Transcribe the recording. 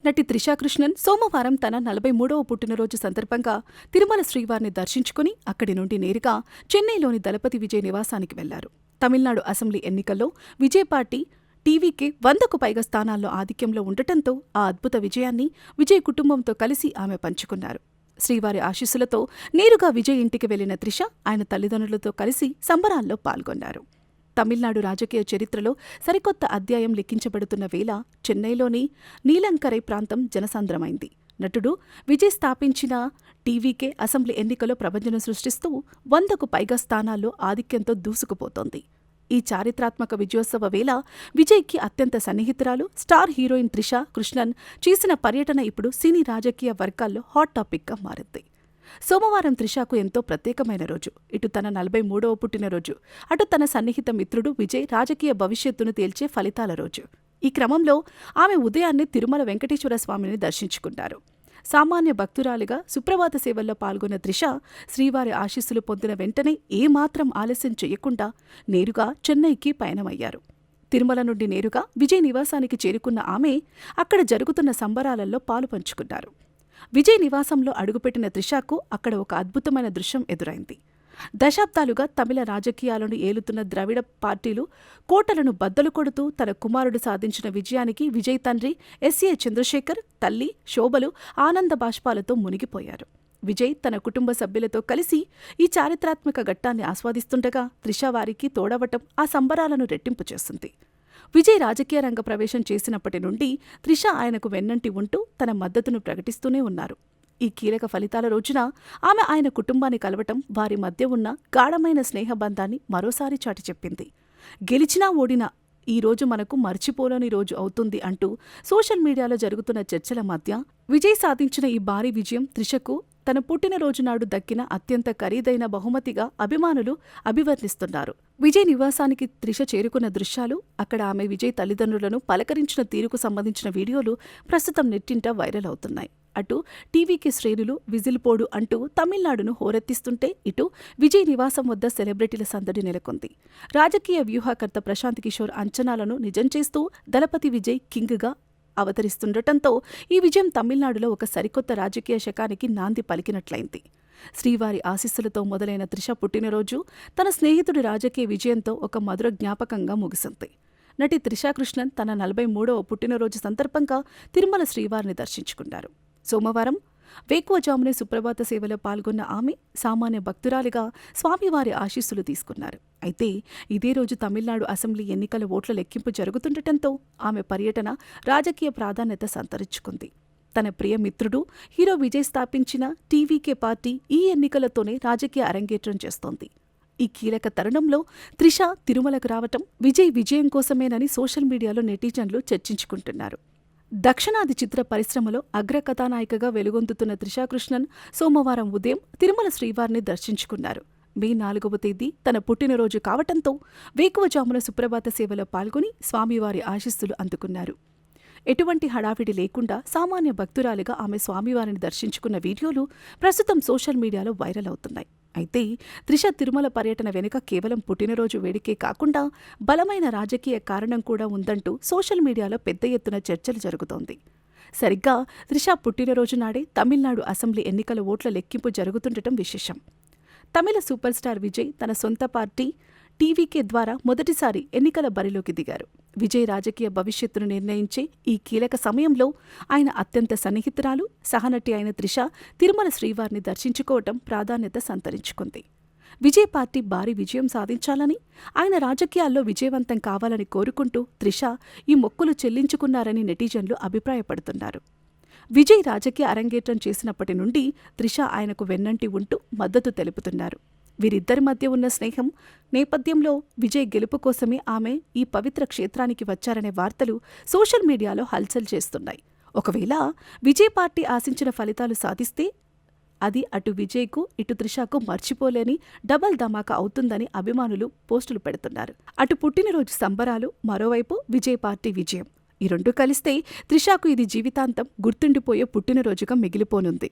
నటి త్రిషా కృష్ణన్ సోమవారం తన 43వ పుట్టినరోజు సందర్భంగా తిరుమల శ్రీవారిని దర్శించుకుని అక్కడి నుండి నేరుగా చెన్నైలోని దళపతి విజయ్ నివాసానికి వెళ్లారు. తమిళనాడు అసెంబ్లీ ఎన్నికల్లో విజయ్ పార్టీ టీవీకే 100కు పైగా స్థానాల్లో ఆధిక్యంలో ఉండటంతో ఆ అద్భుత విజయాన్ని విజయ్ కుటుంబంతో కలిసి ఆమె పంచుకున్నారు. శ్రీవారి ఆశీస్సులతో నేరుగా విజయ్ ఇంటికి వెళ్లిన త్రిష ఆయన తల్లిదండ్రులతో కలిసి సంబరాల్లో పాల్గొన్నారు. తమిళనాడు రాజకీయ చరిత్రలో సరికొత్త అధ్యాయం లిఖించబడుతున్న వేళ చెన్నైలోని నీలంకరై ప్రాంతం జనసాంద్రమైంది. నటుడు విజయ్ స్థాపించిన టీవీకే అసెంబ్లీ ఎన్నికలో ప్రభంజనం సృష్టిస్తూ 100కు పైగా స్థానాల్లో ఆధిక్యంతో దూసుకుపోతోంది. ఈ చారిత్రాత్మక విజయోత్సవ వేళ విజయ్కి అత్యంత సన్నిహితురాలు స్టార్ హీరోయిన్ త్రిషా కృష్ణన్ చేసిన పర్యటన ఇప్పుడు సినీ రాజకీయ వర్గాల్లో హాట్ టాపిక్గా మారింది. సోమవారం త్రిషాకు ఎంతో ప్రత్యేకమైన రోజు. ఇటు తన 43వ పుట్టినరోజు, అటు తన సన్నిహిత మిత్రుడు విజయ్ రాజకీయ భవిష్యత్తును తేల్చే ఫలితాల రోజు. ఈ క్రమంలో ఆమె ఉదయాన్నే తిరుమల వెంకటేశ్వర స్వామిని దర్శించుకున్నారు. సామాన్య భక్తురాలిగా సుప్రభాత సేవల్లో పాల్గొన్న త్రిష శ్రీవారి ఆశీస్సులు పొందిన వెంటనే ఏమాత్రం ఆలస్యం చేయకుండా నేరుగా చెన్నైకి పయనమయ్యారు. తిరుమల నుండి నేరుగా విజయ్ నివాసానికి చేరుకున్న ఆమె అక్కడ జరుగుతున్న సంబరాలలో పాలుపంచుకున్నారు. విజయ్ నివాసంలో అడుగుపెట్టిన త్రిషాకు అక్కడ ఒక అద్భుతమైన దృశ్యం ఎదురైంది. దశాబ్దాలుగా తమిళ రాజకీయాలను ఏలుతున్న ద్రవిడ పార్టీలు కోటలను బద్దలు కొడుతూ తన కుమారుడు సాధించిన విజయానికి విజయ్ తండ్రి ఎస్ఏ చంద్రశేఖర్, తల్లి శోభలు ఆనంద బాష్పాలతో మునిగిపోయారు. విజయ్ తన కుటుంబ సభ్యులతో కలిసి ఈ చారిత్రాత్మక ఘట్టాన్ని ఆస్వాదిస్తుండగా త్రిష వారికి తోడవటం ఆ సంబరాలను రెట్టింపు చేస్తుంది. విజయ్ రాజకీయ రంగ ప్రవేశం చేసినప్పటి నుండి త్రిష ఆయనకు వెన్నంటి ఉంటూ తన మద్దతును ప్రకటిస్తూనే ఉన్నారు. ఈ కీలక ఫలితాల రోజున ఆమె ఆయన కుటుంబాన్ని కలవటం వారి మధ్య ఉన్న గాఢమైన స్నేహబంధాన్ని మరోసారి చాటి చెప్పింది. గెలిచినా ఓడినా ఈ రోజు మనకు మర్చిపోలేని రోజు అవుతుంది అంటూ సోషల్ మీడియాలో జరుగుతున్న చర్చల మధ్య విజయ్ సాధించిన ఈ భారీ విజయం త్రిషకు తన పుట్టినరోజు నాడు దక్కిన అత్యంత ఖరీదైన బహుమతిగా అభిమానులు అభివర్ణిస్తున్నారు. విజయ్ నివాసానికి త్రిష చేరుకున్న దృశ్యాలు, అక్కడ ఆమె విజయ్ తల్లిదండ్రులను పలకరించిన తీరుకు సంబంధించిన వీడియోలు ప్రస్తుతం నెట్టింట వైరల్ అవుతున్నాయి. అటు టీవీకి శ్రేణులు విజిల్పోడు అంటూ తమిళనాడును హోరెత్తిస్తుంటే, ఇటు విజయ్ నివాసం వద్ద సెలబ్రిటీల సందడి నెలకొంది. రాజకీయ వ్యూహకర్త ప్రశాంత్ కిషోర్ అంచనాలను నిజం చేస్తూ దళపతి విజయ్ కింగ్గా అవతరిస్తుండటంతో ఈ విజయం తమిళనాడులో ఒక సరికొత్త రాజకీయ శకానికి నాంది పలికినట్లయింది. శ్రీవారి ఆశీస్సులతో మొదలైన త్రిష పుట్టినరోజు తన స్నేహితుడి రాజకీయ విజయంతో ఒక మధుర జ్ఞాపకంగా ముగిసింది. నటి త్రిషా కృష్ణన్ తన 43వ పుట్టినరోజు సందర్భంగా తిరుమల శ్రీవారిని దర్శించుకున్నారు. సోమవారం వేకువజామునే సుప్రభాత సేవలో పాల్గొన్న ఆమె సామాన్య భక్తురాలిగా స్వామివారి ఆశీస్సులు తీసుకున్నారు. అయితే ఇదే రోజు తమిళనాడు అసెంబ్లీ ఎన్నికల ఓట్ల లెక్కింపు జరుగుతుండటంతో ఆమె పర్యటన రాజకీయ ప్రాధాన్యత సంతరించుకుంది. తన ప్రియ మిత్రుడు హీరో విజయ్ స్థాపించిన టీవీకే పార్టీ ఈ ఎన్నికలతోనే రాజకీయ అరంగేట్రం చేస్తోంది. ఈ కీలక తరుణంలో త్రిష తిరుమలకు రావటం విజయ్ విజయం కోసమేనని సోషల్ మీడియాలో నెటిజన్లు చర్చించుకుంటున్నారు. దక్షిణాది చిత్ర పరిశ్రమలో అగ్రకథానాయికగా వెలుగొందుతున్న త్రిషా కృష్ణన్ సోమవారం ఉదయం తిరుమల శ్రీవారిని దర్శించుకున్నారు. మే 4వ తేదీ తన పుట్టినరోజు కావటంతో వేకువజామున సుప్రభాత సేవలో పాల్గొని స్వామివారి ఆశీస్సులు అందుకున్నారు. ఎటువంటి హడావిడి లేకుండా సామాన్య భక్తురాలిగా ఆమె స్వామివారిని దర్శించుకున్న వీడియోలు ప్రస్తుతం సోషల్ మీడియాలో వైరల్ అవుతున్నాయి. అయితే త్రిష తిరుమల పర్యటన వెనుక కేవలం పుట్టినరోజు వేడుకే కాకుండా బలమైన రాజకీయ కారణం కూడా ఉందంటూ సోషల్ మీడియాలో పెద్ద ఎత్తున చర్చలు జరుగుతోంది. సరిగ్గా త్రిష పుట్టినరోజు నాడే తమిళనాడు అసెంబ్లీ ఎన్నికల ఓట్ల లెక్కింపు జరుగుతుండటం విశేషం. తమిళ సూపర్ స్టార్ విజయ్ తన సొంత పార్టీ టీవీకే ద్వారా మొదటిసారి ఎన్నికల బరిలోకి దిగారు. విజయ్ రాజకీయ భవిష్యత్తును నిర్ణయించే ఈ కీలక సమయంలో ఆయన అత్యంత సన్నిహితురాలు సహనటి అయిన త్రిష తిరుమల శ్రీవారిని దర్శించుకోవటం ప్రాధాన్యత సంతరించుకుంది. విజయ్ పార్టీ భారీ విజయం సాధించాలని, ఆయన రాజకీయాల్లో విజయవంతం కావాలని కోరుకుంటూ త్రిష ఈ మొక్కులు చెల్లించుకున్నారని నెటిజన్లు అభిప్రాయపడుతున్నారు. విజయ్ రాజకీయ అరంగేట్రం చేసినప్పటి నుండి త్రిష ఆయనకు వెన్నంటి ఉంటూ మద్దతు తెలుపుతున్నారు. వీరిద్దరి మధ్య ఉన్న స్నేహం నేపథ్యంలో విజయ్ గెలుపు కోసమే ఆమె ఈ పవిత్ర క్షేత్రానికి వచ్చారనే వార్తలు సోషల్ మీడియాలో హల్చల్ చేస్తున్నాయి. ఒకవేళ విజయ్ పార్టీ ఆశించిన ఫలితాలు సాధిస్తే అది అటు విజయ్కు ఇటు త్రిషకు మర్చిపోలేని డబల్ ధమాకా అవుతుందని అభిమానులు పోస్టులు పెడుతున్నారు. అటు పుట్టినరోజు సంబరాలు, మరోవైపు విజయ్ పార్టీ విజయం, ఈ రెండు కలిస్తే త్రిషకు ఇది జీవితాంతం గుర్తుండిపోయే పుట్టినరోజుగా మిగిలిపోనుంది.